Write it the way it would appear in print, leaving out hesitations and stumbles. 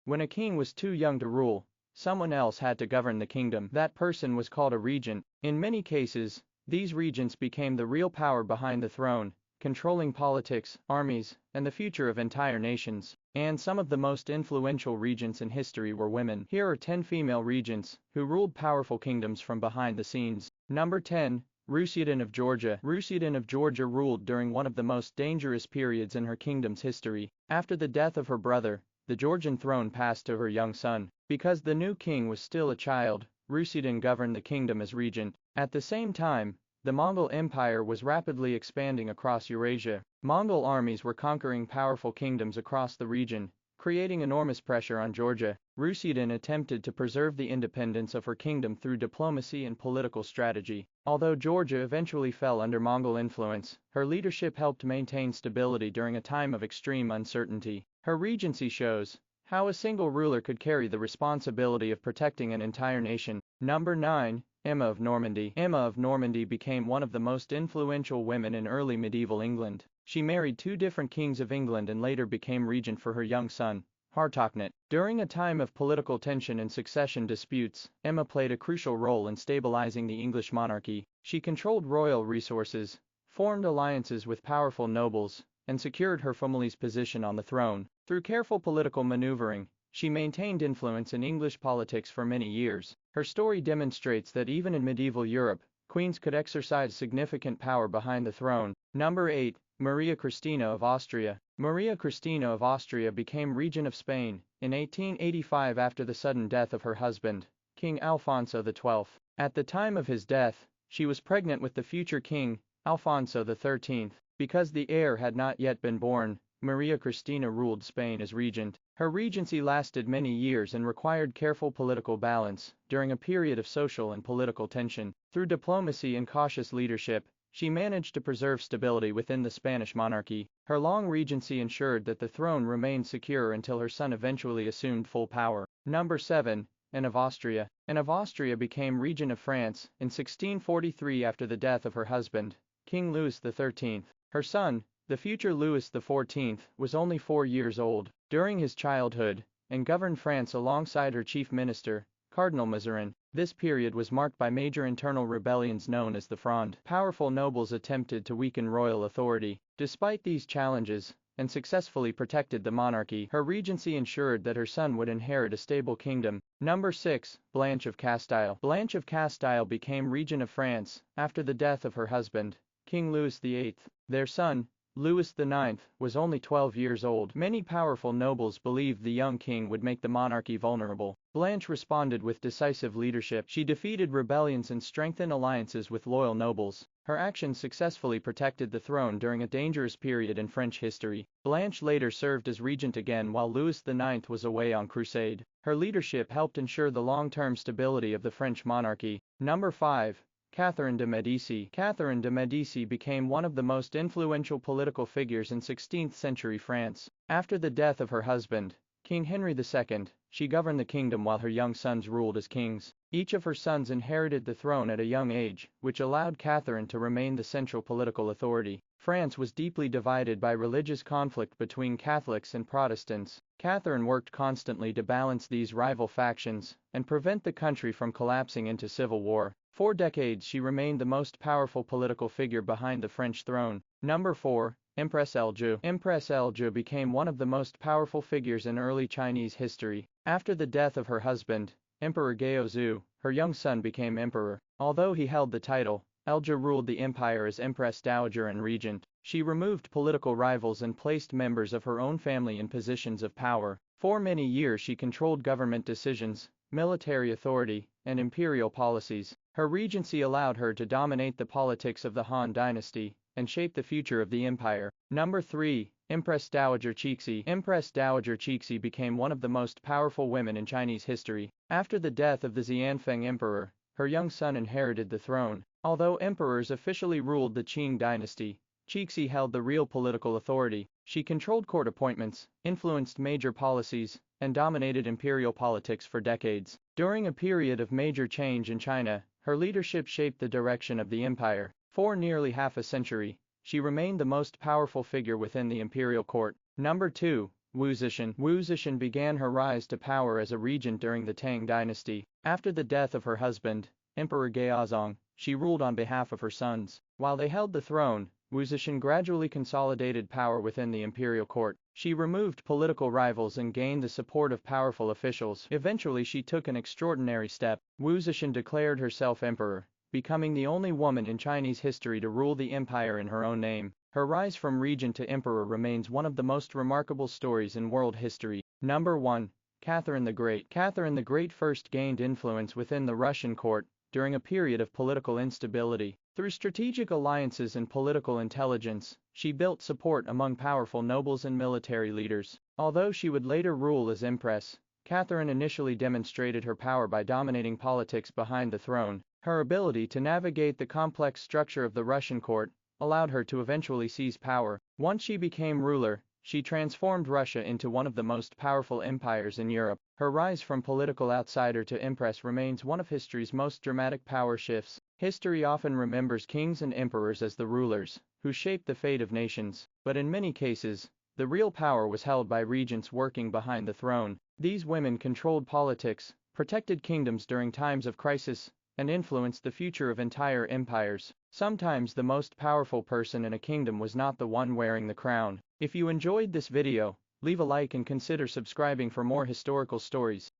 When a king was too young to rule, someone else had to govern the kingdom. That person was called a regent. In many cases, these regents became the real power behind the throne, controlling politics, armies, and the future of entire nations. And some of the most influential regents in history were women. Here are 10 female regents who ruled powerful kingdoms from behind the scenes. Number 10. Rusudan of Georgia. Rusudan of Georgia ruled during one of the most dangerous periods in her kingdom's history. After the death of her brother, the Georgian throne passed to her young son. Because the new king was still a child, Rusudan governed the kingdom as regent. At the same time, the Mongol Empire was rapidly expanding across Eurasia. Mongol armies were conquering powerful kingdoms across the region, creating enormous pressure on Georgia. Rusudan attempted to preserve the independence of her kingdom through diplomacy and political strategy. Although Georgia eventually fell under Mongol influence, her leadership helped maintain stability during a time of extreme uncertainty. Her regency shows how a single ruler could carry the responsibility of protecting an entire nation. Number 9. Emma of Normandy. Emma of Normandy became one of the most influential women in early medieval England. She married 2 different kings of England and later became regent for her young son, Harthacnut. During a time of political tension and succession disputes, Emma played a crucial role in stabilizing the English monarchy. She controlled royal resources, formed alliances with powerful nobles, and secured her family's position on the throne. Through careful political maneuvering, she maintained influence in English politics for many years. Her story demonstrates that even in medieval Europe, queens could exercise significant power behind the throne. Number 8. Maria Christina of Austria. Maria Christina of Austria became regent of Spain in 1885 after the sudden death of her husband, King Alfonso XII. At the time of his death, she was pregnant with the future king, Alfonso XIII. Because the heir had not yet been born, Maria Christina ruled Spain as regent. Her regency lasted many years and required careful political balance during a period of social and political tension. Through diplomacy and cautious leadership, she managed to preserve stability within the Spanish monarchy. Her long regency ensured that the throne remained secure until her son eventually assumed full power. Number 7. Anne of Austria. Anne of Austria became regent of France in 1643 after the death of her husband, King Louis XIII. Her son, the future Louis XIV, was only 4 years old during his childhood and governed France alongside her chief minister, Cardinal Mazarin. This period was marked by major internal rebellions known as the Fronde. Powerful nobles attempted to weaken royal authority. Despite these challenges, and successfully protected the monarchy, her regency ensured that her son would inherit a stable kingdom. Number 6. Blanche of Castile. Blanche of Castile became regent of France after the death of her husband, King Louis VIII. Their son, Louis IX, was only 12 years old. Many powerful nobles believed the young king would make the monarchy vulnerable. Blanche responded with decisive leadership. She defeated rebellions and strengthened alliances with loyal nobles. Her actions successfully protected the throne during a dangerous period in French history. Blanche later served as regent again while Louis IX was away on crusade. Her leadership helped ensure the long-term stability of the French monarchy. Number 5. Catherine de Medici. Catherine de Medici became one of the most influential political figures in 16th century France. After the death of her husband, King Henry II, she governed the kingdom while her young sons ruled as kings. Each of her sons inherited the throne at a young age, which allowed Catherine to remain the central political authority. France was deeply divided by religious conflict between Catholics and Protestants. Catherine worked constantly to balance these rival factions and prevent the country from collapsing into civil war. For decades she remained the most powerful political figure behind the French throne. Number 4. Empress Lü Zhi. Empress Lü Zhi became one of the most powerful figures in early Chinese history. After the death of her husband, Emperor Gaozu, her young son became emperor. Although he held the title, Lü Zhi ruled the empire as Empress Dowager and regent. She removed political rivals and placed members of her own family in positions of power. For many years she controlled government decisions, military authority, and imperial policies. Her regency allowed her to dominate the politics of the Han dynasty and shape the future of the empire. Number 3. Empress Dowager Cixi. Empress Dowager Cixi became one of the most powerful women in Chinese history. After the death of the Xianfeng emperor, her young son inherited the throne. Although emperors officially ruled the Qing dynasty, Cixi held the real political authority. She controlled court appointments, influenced major policies, and dominated imperial politics for decades. During a period of major change in China, her leadership shaped the direction of the empire. For nearly half a century, she remained the most powerful figure within the imperial court. Number 2. Wu Zetian. Wu Zetian began her rise to power as a regent during the Tang dynasty. After the death of her husband, Emperor Gaozong, she ruled on behalf of her sons. While they held the throne, Wu Zetian gradually consolidated power within the imperial court. She removed political rivals and gained the support of powerful officials. Eventually she took an extraordinary step. Wu Zetian declared herself emperor, becoming the only woman in Chinese history to rule the empire in her own name. Her rise from regent to emperor remains one of the most remarkable stories in world history. Number 1. Catherine the Great. Catherine the Great first gained influence within the Russian court during a period of political instability. Through strategic alliances and political intelligence, she built support among powerful nobles and military leaders. Although she would later rule as empress, Catherine initially demonstrated her power by dominating politics behind the throne. Her ability to navigate the complex structure of the Russian court allowed her to eventually seize power. Once she became ruler, she transformed Russia into one of the most powerful empires in Europe. Her rise from political outsider to empress remains one of history's most dramatic power shifts. History often remembers kings and emperors as the rulers who shaped the fate of nations, but in many cases, the real power was held by regents working behind the throne. These women controlled politics, protected kingdoms during times of crisis, and influenced the future of entire empires. Sometimes the most powerful person in a kingdom was not the one wearing the crown. If you enjoyed this video, leave a like and consider subscribing for more historical stories.